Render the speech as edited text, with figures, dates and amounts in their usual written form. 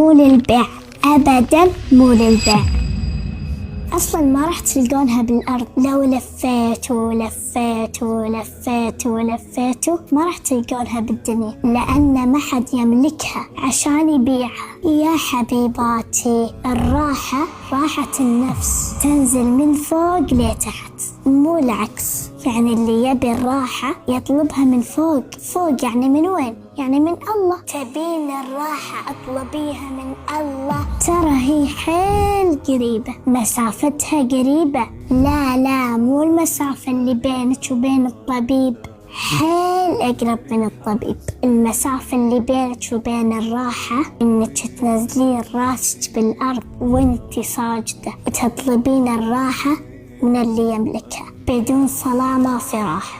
مو للبيع أبدا، مو للبيع. أصلا ما راح تلقونها بالأرض، لو لفيتوا لفيتوا لفيتوا لفيتوا ما راح تلقونها بالدنيا، لأن ما حد يملكها عشان يبيعها. يا حبيباتي، الراحة راحة النفس تنزل من فوق لتحت، مو العكس. يعني اللي يبي الراحة يطلبها من فوق. فوق يعني من وين؟ يعني من الله. تبين الراحة اطلبيها من الله، ترى هي حيل قريبة، مسافتها قريبة. لا مو المسافة اللي بينك وبين الطبيب، حيل أقرب من الطبيب. المسافة اللي بينك وبين الراحة إنك تنزلين راسك بالأرض وانتي ساجدة وتطلبين الراحة من اللي يملكها. بدون صلاة ما في راحة.